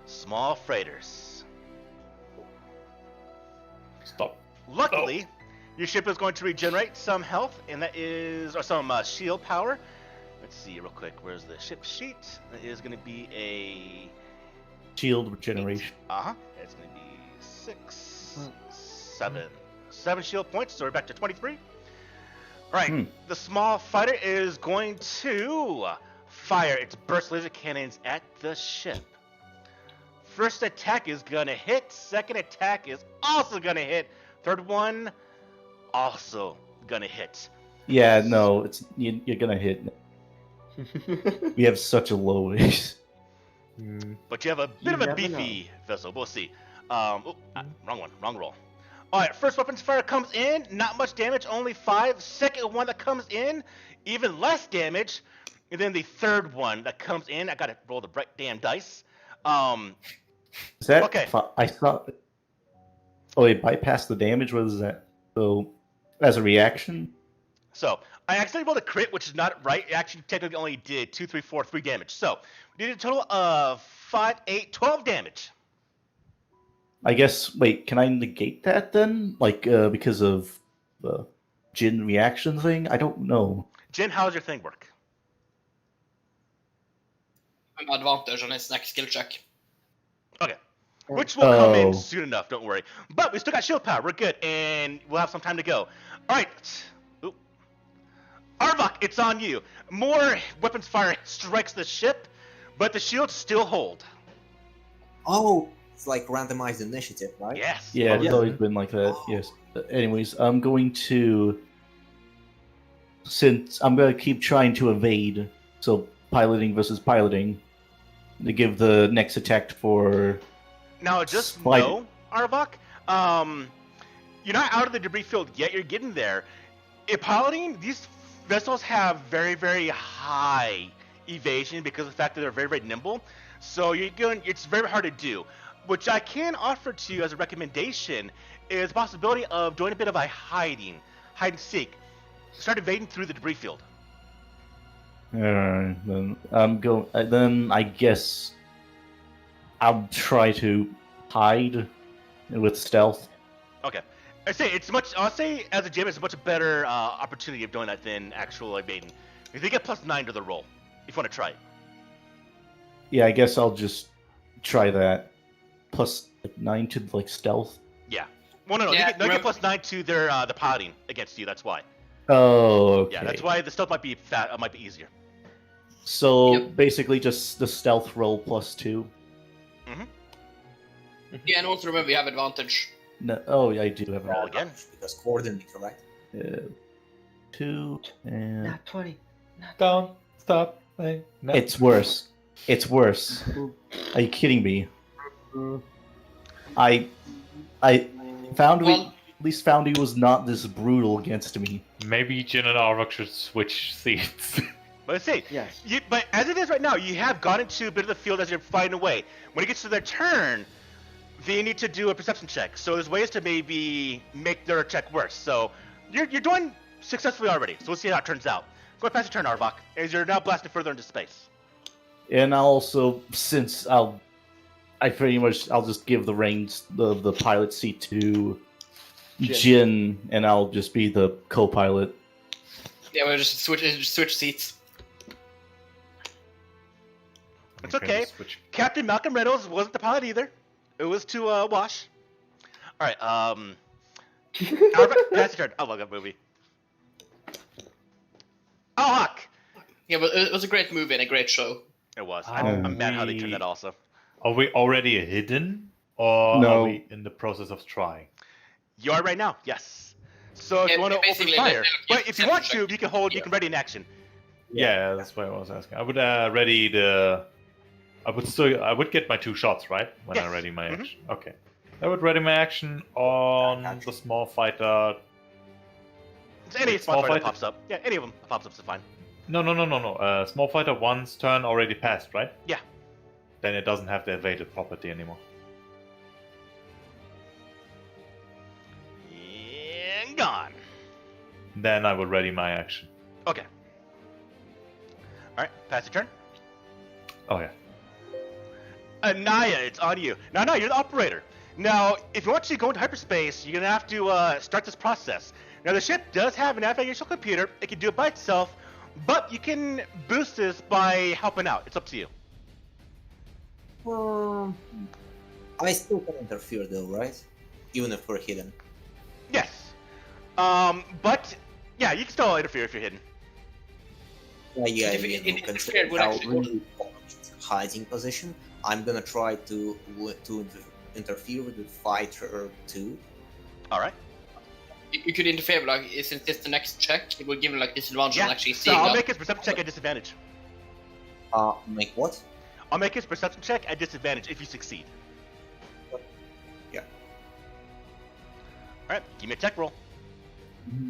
small freighters. Stop. Luckily, your ship is going to regenerate some health, and that is, or some shield power. Let's see real quick. Where's the ship sheet? That is going to be a Shield regeneration. It's going to be 6, 7 shield points. So we're back to 23. All right. The small fighter is going to fire its burst laser cannons at the ship. First attack is gonna hit. Second attack is also gonna hit. Third one also gonna hit. Yeah, no, you're gonna hit. We have such a low base. But you have a bit You of a never beefy vessel. We'll see. Wrong one. Wrong roll. All right. First weapons fire comes in. Not much damage. Only 5. Second one that comes in, even less damage. And then the third one that comes in, I gotta roll the right damn dice. Is that Okay. I thought. Oh, it bypassed the damage. What is that? So, as a reaction. So I accidentally rolled a crit, which is not right. It actually technically only did 2, 3, 4, 3 damage. So we did a total of 5, 8, 12 damage. I guess. Wait, can I negate that then? Like, because of the Jin reaction thing? I don't know. Jin, how does your thing work? I'm advantage on his next skill check. Okay. Which will come in Oh. soon enough, don't worry. But we still got shield power. We're good, and we'll have some time to go. All right. Oop. Arvok, it's on you. More weapons fire strikes the ship, but the shields still hold. Oh, it's like randomized initiative, right? Yes. Yeah, it's Yeah. always been like that. Yes. Anyways, I'm going to. Since I'm going to keep trying to evade, so piloting versus piloting, to give the next attack for. Now, just Spike. know, Arvok, you're not out of the debris field yet. You're getting there. In piloting, these vessels have very, very high evasion because of the fact that they're very, very nimble. So it's very hard to do. Which I can offer to you as a recommendation is the possibility of doing a bit of a hide and seek. Start evading through the debris field. Then I'm going. Then I guess I'll try to hide with stealth. Okay. I'll say as a GM, it's a much better opportunity of doing that than actual evading. If you get +9 to the roll, if you want to try it. Yeah, I guess I'll just try that. Plus 9 to like stealth. Yeah. Well, no. Yeah, They get +9 to their the piloting against you. That's why. Oh, okay. Yeah, that's why the stealth might be easier. So Yep. basically, just the stealth roll +2. Yeah, and also remember you have advantage. No, oh, yeah, I do have Roll an again. Because coordinate, right? 2 and Not 20. Don't stop. Hey, no. it's worse. It's worse. Are you kidding me? I found Well- at least Foundry was not this brutal against me. Maybe Jin and Arvok should switch seats. But let's see. Yes. But as it is right now, you have gone into a bit of the field as you're fighting away. When it gets to their turn, they need to do a perception check. So there's ways to maybe make their check worse. So you're doing successfully already. So we'll see how it turns out. Go ahead, pass your turn, Arvok, as you're now blasted further into space. And I'll also, since I'll just give the reins, the pilot seat to Jin, and I'll just be the co-pilot. Yeah, we'll just switch seats. It's okay. Switch. Captain Malcolm Reynolds wasn't the pilot either. It was to Wash. All right. Arvok, pass your turn. Oh, love that movie. Oh, Hawk. Yeah, but it was a great movie and a great show. It was. Oh, I'm mad how they turned we- that also. Are we already hidden, or No. are we in the process of trying? You are right now, yes. So if Yeah, you want to open basically, fire, like, but if you want to, check. you can hold. You can ready in action. Yeah, that's what I was asking. I would ready the. I would get my 2 shots, right? When I Yes. ready my Mhm. action. Okay. I would ready my action on the small fighter. It's any Wait, small small fighter that fighter? pops up. Yeah, any of them pops up is fine. No. Small fighter 1's turn already passed, right? Yeah. Then it doesn't have the evaded property anymore. And gone. Then I would ready my action. Okay. All right, pass your turn. Oh yeah. Anaya, it's on you. Now, you're the operator. Now, if you want to go into hyperspace, you're gonna have to start this process. Now, the ship does have a navigational computer. It can do it by itself, but you can boost this by helping out. It's up to you. I still can interfere though, right? Even if we're hidden. Yes. But yeah, you can still interfere if you're hidden. Yeah, If it- you it know, interfered considering would how actually- really hiding position, I'm gonna try to interfere with the fighter too. All right. You could interfere, but like, since it's the next check, it will give him like disadvantage on Yeah. actually So seeing I'll that. make his perception check at disadvantage. Make what? I'll make his perception check at disadvantage if you succeed. Yeah. All right. Give me a tech roll.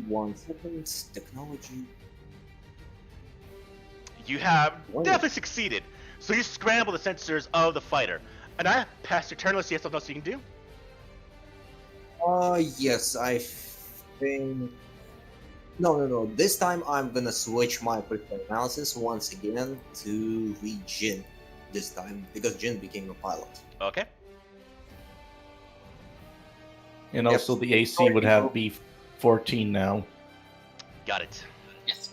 1 second. Technology. You have Whoa. definitely succeeded. So you scramble the sensors of the fighter. And I pass your turn. Let's see if something else you can do. Yes, I think. No. This time I'm gonna switch my critical analysis once again to read Jin. This time because Jin became a pilot. Okay. And also the AC would have be 14 now. Got it. Yes.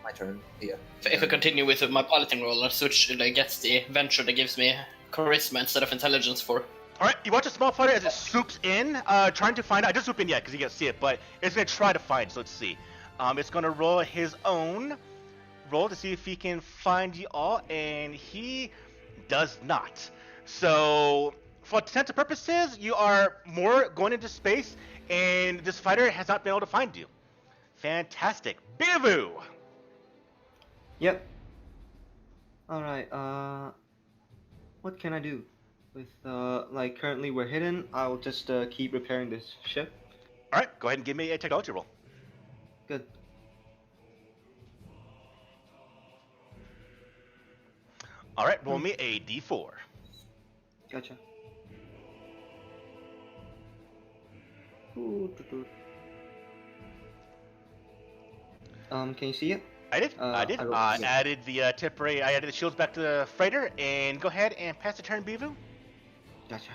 My turn. Yeah. If I continue with my piloting role, I'll switch gets the venture that gives me charisma instead of intelligence for. All right. You watch a small fighter as it swoops in, trying to find out. It doesn't swoop in yet because you can't see it, but it's gonna try to find. So let's see. It's gonna roll his own roll to see if he can find you all, and he does not. So, for all intents and purposes, you are more going into space, and this fighter has not been able to find you. Fantastic. Bivu! Yep. Alright, what can I do? With, like, currently we're hidden, I'll just, keep repairing this ship. Alright, go ahead and give me a technology roll. Good. Alright, roll me a d4. Gotcha. Ooh, can you see it? I did. I did. I rolled- I yeah. added the temporary. I added the shields back to the freighter, and go ahead and pass the turn, Bivu. Gotcha.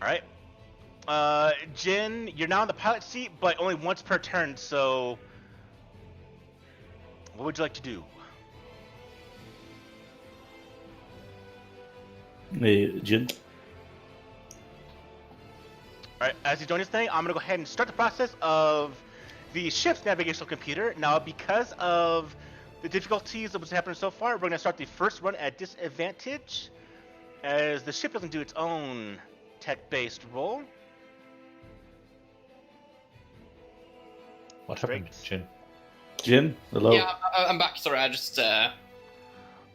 All right. Jin, you're now in the pilot seat, but only once per turn. So, what would you like to do? Jin? All right. As he's doing his thing, I'm gonna go ahead and start the process of the ship's navigational computer. Now, because of the difficulties of what's happened so far, we're gonna start the first run at disadvantage, as the ship doesn't do its own tech-based roll. What Straight. happened, Jin? Jin? Hello? Yeah, I'm back. Sorry, I just Pizza.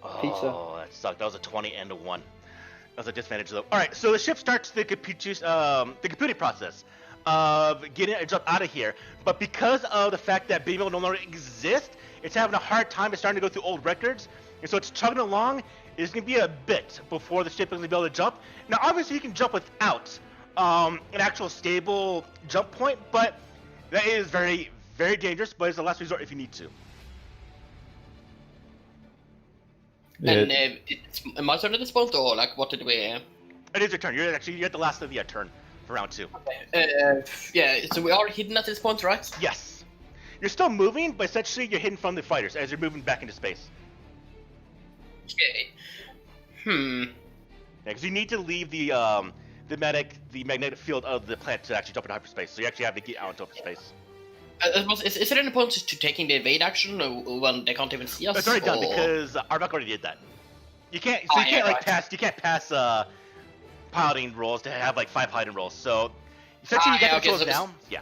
Oh, that sucked. That was a 20 and a 1. That was a disadvantage, though. All right, so the ship starts the computing process of getting it up out of here. But because of the fact that Babel no longer exists, it's having a hard time. It's starting to go through old records. And so it's chugging along. It's going to be a bit before the ship is going to be able to jump. Now, obviously, you can jump without an actual stable jump point, but that is very, very dangerous, but it's the last resort if you need to. and it's my turn at this point, or like what did we? It is your turn. You're at the last of the turn for round 2. Yeah, so we are hidden at this point, right? Yes. You're still moving, but essentially you're hidden from the fighters as you're moving back into space. Okay. Yeah, because you need to leave the magnetic field of the planet to actually jump into hyperspace. So you actually have to get out into hyperspace. Is there any point to taking the evade action when they can't even see us? It's already done or- because Arbok already did that. You can't. So you can't pass. You can't pass piloting rolls to have like 5 hiding rolls. So essentially you get the controls down. Yeah.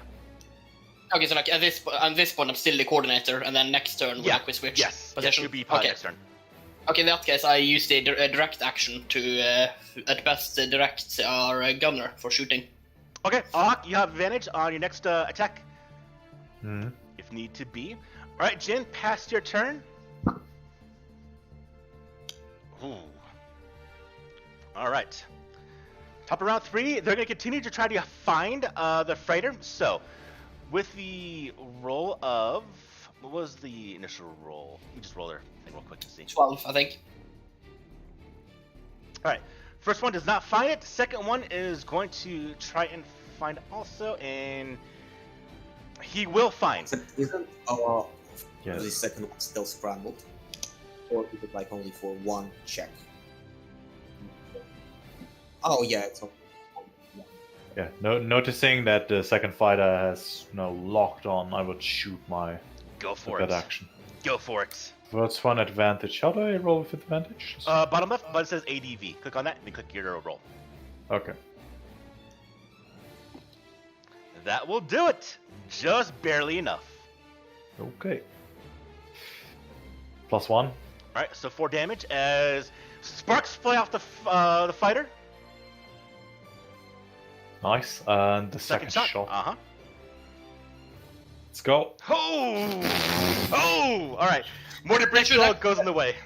Okay, so like at this point, I'm still the coordinator, and then next turn we like we switch Yes. position. You'll be pilot Okay. next turn. Okay, in that case, I use the direct action to at best direct our gunner for shooting. Okay, Arbok, you have advantage on your next attack Hmm. if need to be. All right, Jin, pass your turn. Ooh. All right. Top of round 3, they're going to continue to try to find the freighter. So, with the roll of... What was the initial roll? Let me just roll their thing real quick and see. 12, I think. Alright, first one does not find it. Second one is going to try and find also, and he will find. Isn't Yes. the second one still scrambled? Or is it like only for one check? Oh yeah, it's only one. Yeah, noticing that the second fighter has locked on, I would shoot my Go for that it. action. Go for it. First one advantage. How do I roll with advantage? Bottom left, button says ADV. Click on that, and then click your roll. Okay. That will do it. Just barely enough. Okay. +1. Alright, so 4 damage as sparks fly off the fighter. Nice. And the second shot. Uh-huh. Let's go. Oh! Oh! Alright. Mortar Breach Should I- goes in the way.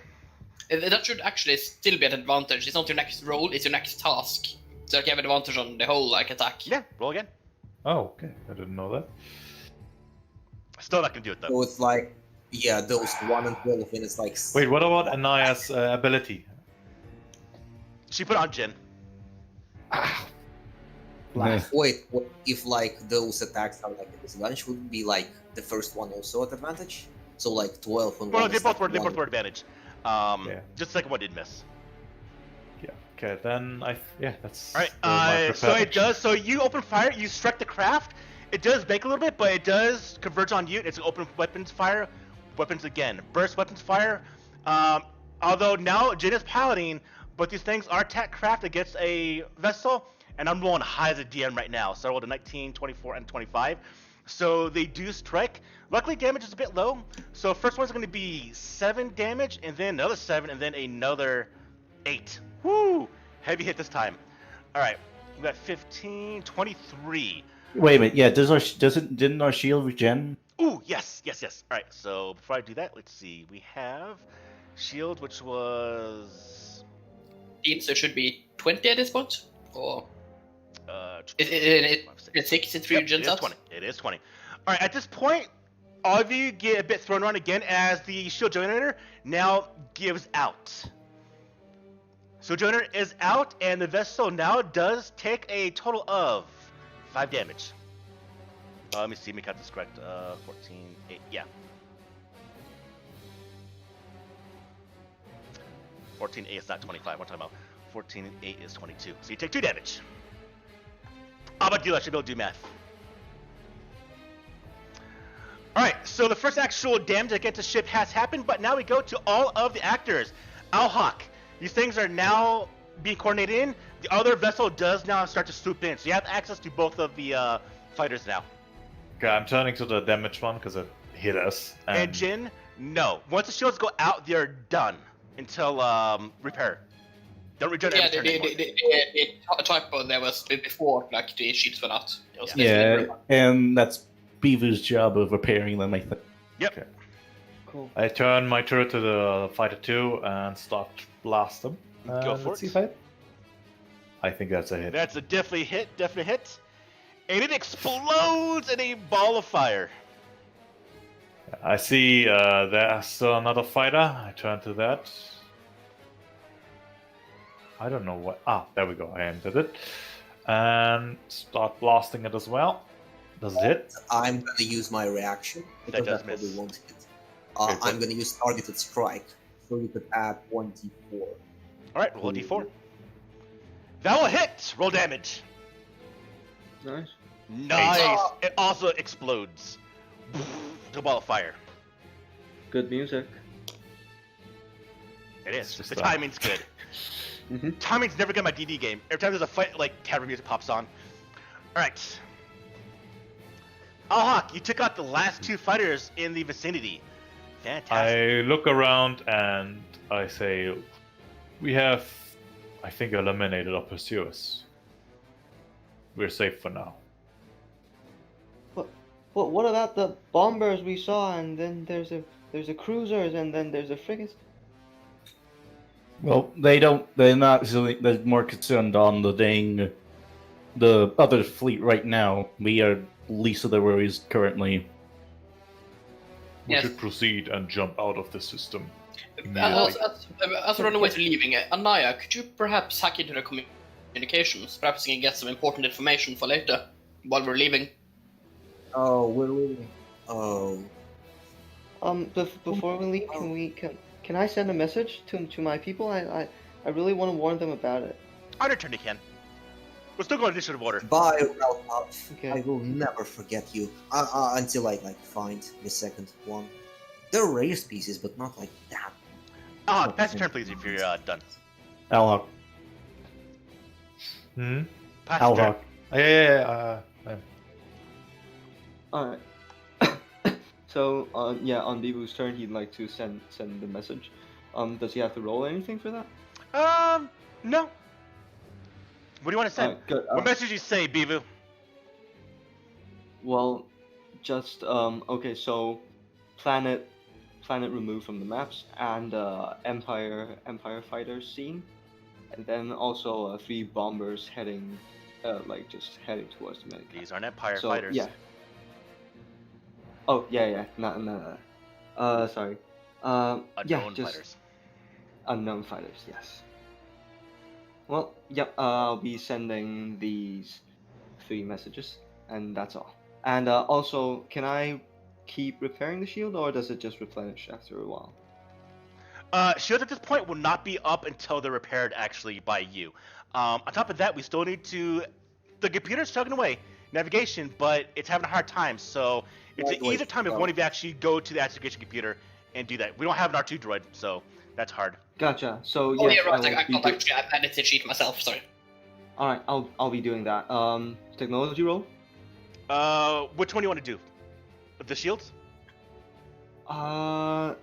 That should actually still be an advantage. It's not your next roll, it's your next task. So like, you have advantage on the whole attack. Yeah, roll again. Oh, okay. I didn't know that. Still not gonna do it though. So it's like, yeah, those 1 and 12, and it's like. Wait, what about Anaya's ability? She put on Jin. Wait, what if like those attacks are like a disadvantage? Would it be like the first one also at advantage? So like 12 and Well, one they is both like were one. advantage. Yeah. Just the second one did miss. Yeah. Okay, then that's. Alright, my so it prepared does. So you open fire, you strike the craft. It does bake a little bit, but it does converge on you. It's an open weapons fire. Weapons again. Burst weapons fire. Although now Jin is piloting, but these things are attack craft against a vessel, and I'm rolling high as a DM right now. So I rolled a 19, 24, and 25. So they do strike. Luckily, damage is a bit low. So first one's going to be 7 damage, and then another 7, and then another 8. Woo! Heavy hit this time. All right, we got 15, 23. Wait a minute. Yeah, didn't our shield regen? Ooh, yes. All right, so before I do that, let's see. We have shield, which was 15, so it should be 20 at this point? Or it's 6 in 3 Yep, gens it is out? 20. It is 20. All right, at this point, all of you get a bit thrown around again as the shield generator now gives out. So generator is out, and the vessel now does take a total of 5 damage. Let me see, let me count this correct. 14, 8, yeah. 14, 8 is not 25. What I'm talking about? 14, 8 is 22. So you take 2 damage. Abadil, I should be able to do math. Alright, so the first actual damage against the ship has happened, but now we go to all of the actors. Alhawk, these things are now being coordinated in. The other vessel does now start to swoop in, so you have access to both of the fighters now. Okay, I'm turning to the damage one because it hit us. And Jin, no. Once the shields go out, they're done until repair. Don't regenerate. Yeah, the typo there was before like the shields went out. It was definitely- and that's Beaver's job of repairing them, I think. Yep. Okay. Cool. I turn my turret to the fighter 2 and start blast them. Go for let's it. see if I hit. I think that's a hit. That's a definitely hit. And it explodes in a ball of fire. I see there's still another fighter. I turn to that. I don't know what. There we go. I entered it. And start blasting it as well. Does it hit? I'm gonna use my reaction because does that probably miss. won't hit. Okay, so- I'm gonna use targeted strike, so you could add 1d4. Alright, roll a d4. That will hit! Roll damage. Nice. Nice! It also explodes. To a ball of fire. Good music. It is. just The that. timing's good. Mhm. Timing's never good in my DD game. Every time there's a fight, like, camera music pops on. Alright. Alhawk, you took out the last 2 fighters in the vicinity. Fantastic. I look around and I say, we have, I think, eliminated our pursuers. We're safe for now. But what about the bombers we saw, and then there's a cruisers, and then there's a frigates? Well, they don't. They're not. They're more concerned on the other fleet right now. We are least of their worries currently. We Yes. should proceed and jump out of the system. As, immediately. as we're on the way to leaving, Anaya, could you perhaps hack into the communications? Perhaps you can get some important information for later, while we're leaving. Oh, we're leaving. Oh, Before we leave, can I send a message to my people? I really want to warn them about it. On your turn, you can. We're still going initiative order. bye, Ralph. Okay. I will never forget you. Until I find the second one. They're rare species, but not like that. Pass your turn, please, if you're done. Alhawk. Hmm? Pass your turn. Alhawk. Yeah. Alright. So, on Bibu's turn, he'd like to send the message. Does he have to roll anything for that? No. What do you want to send? Alright, good. What message you say, Bivu? Well, just okay. So, planet removed from the maps, and Empire fighters seen, and then also 3 bombers heading, just heading towards the medic. These aren't Empire So, fighters. yeah. Oh yeah. No. Sorry. Yeah, Unknown just fighters. unknown fighters. Yes. Well, yep. I'll be sending these 3 messages, and that's all. And also, can I keep repairing the shield, or does it just replenish after a while? Shields at this point will not be up until they're repaired actually by you. On top of that, we still need to. The computer's chugging away navigation, but it's having a hard time. So it's an easier time if one of you actually go to the navigation computer and do that. We don't have an R2 droid, so that's hard. Gotcha. So Oh yes, yeah, right. I will I be can't actually edit the sheet myself. Sorry. All right, I'll be doing that. Technology roll. Which one do you want to do? The shields? Yeah,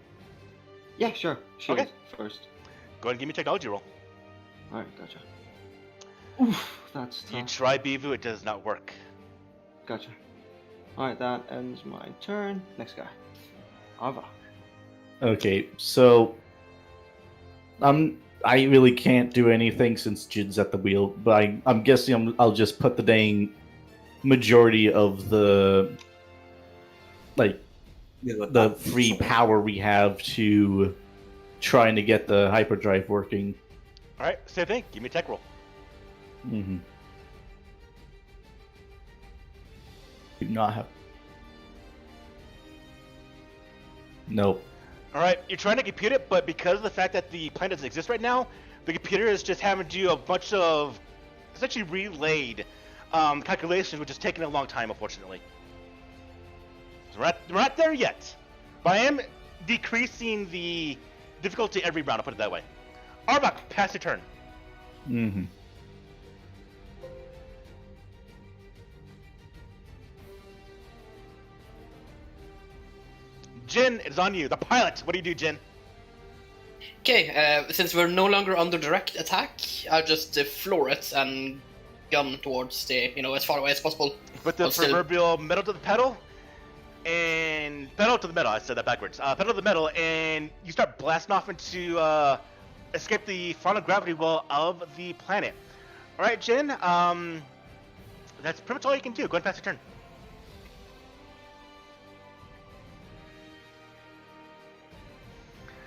sure. Shield Okay. first. Go ahead and give me a technology roll. All right, gotcha. Oof, that's You tough. try Bivu, it does not work. Gotcha. All right, that ends my turn. Next guy. Ava. Okay, so I really can't do anything since Jid's at the wheel, but I'm guessing I'll just put the dang majority of the free power we have to trying to get the hyperdrive working. All right, same thing. Give me a tech roll. Mm-hmm. Do not have. Nope. All right, you're trying to compute it, but because of the fact that the plan doesn't exist right now, the computer is just having to do a bunch of essentially relayed calculations, which is taking a long time, unfortunately. So we're not there yet, but I am decreasing the difficulty every round. I'll put it that way. Arbok, pass your turn. Mm-hmm. Jin, it's on you. The pilot. What do you do, Jin? Okay, since we're no longer under direct attack, I'll just floor it and gun towards as far away as possible. Put the But still- proverbial metal to the pedal, and pedal to the metal. I said that backwards. Pedal to the metal, and you start blasting off into escape the final gravity well of the planet. All right, Jin. That's pretty much all you can do. Go ahead and pass your turn.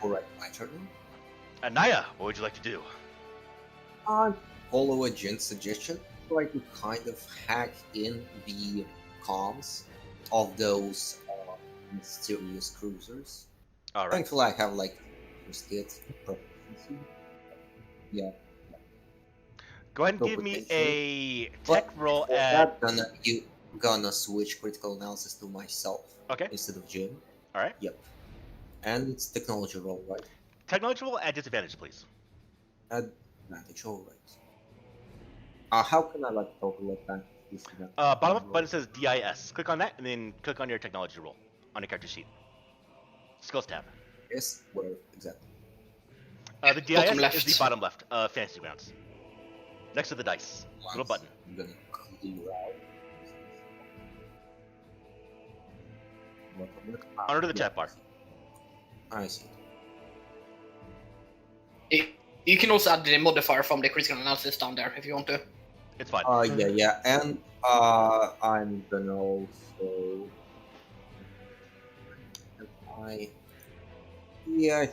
Alright, my turn. Anaya, what would you like to do? Follow a Jin's suggestion. Try to kind of hack in the comms of those mysterious cruisers. All right. Thankfully, I have first aid proficiency. Yeah. Go ahead and No give me potential. a But tech roll for at. that, you gonna switch critical analysis to myself Okay. instead of Jin. All right. Yep. And it's technology roll, right? Technology roll at disadvantage, please. Advantage, alright. How can I total advantage? Bottom up button says DIS. Click on that, and then click on your technology roll on your character sheet. Skills tab. Yes, where exactly? The DIS Bottom is left. the bottom left of Fantasy Grounds. Next to the dice. Little Once button. I'm gonna clear out. Under the chat bar. I see. You can also add the modifier from the critical analysis down there if you want to. It's fine. Yeah, and I'm gonna also.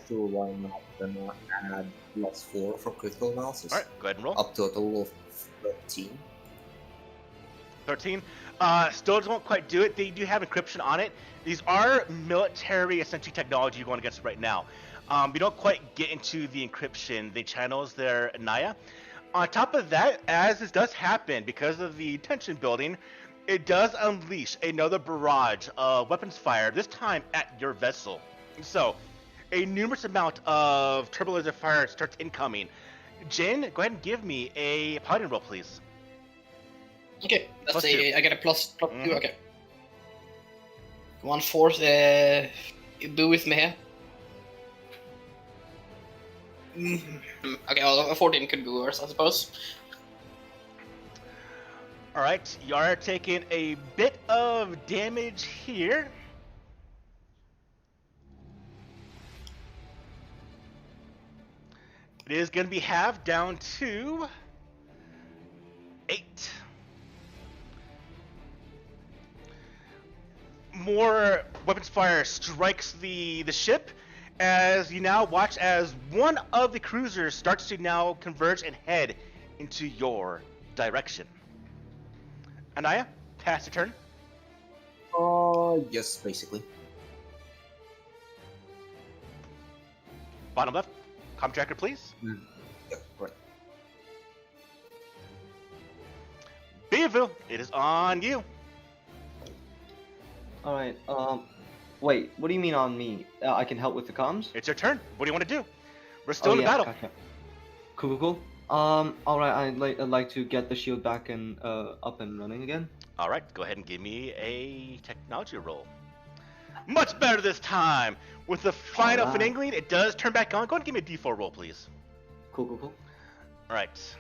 Sure, why not? Gonna add +4 for critical analysis. All right, go ahead and roll. Up total of 13. 13. Still won't quite do it. They do have encryption on it. These are military essentially technology you're going against right now. We don't quite get into the encryption, the channels there, Naya. On top of that, as this does happen, because of the tension building, it does unleash another barrage of weapons fire, this time at your vessel. So, a numerous amount of turbo laser fire starts incoming. Jin, go ahead and give me a paladin roll, please. Okay, let's Plus say 2. I get a plus 2, Mhm. okay. 1/4, Boo with me here. Okay, well, a 14 could be worse, I suppose. Alright, you are taking a bit of damage here. It is going to be halved down to 8. More weapons fire strikes the ship as you now watch as one of the cruisers starts to now converge and head into your direction. Anaya, pass your turn. Yes, basically. Bottom left, com tracker, please. Yeah, right. Beeville, it is on you. Alright, wait, what do you mean on me? I can help with the comms? It's your turn. What do you want to do? We're still in the battle. Gotcha. Cool. Alright, I'd like to get the shield back and up and running again. All right, go ahead and give me a technology roll. Much better this time. With the final Alright. finagling, it does turn back on. Go ahead and give me a D4 roll, please. Cool. All right.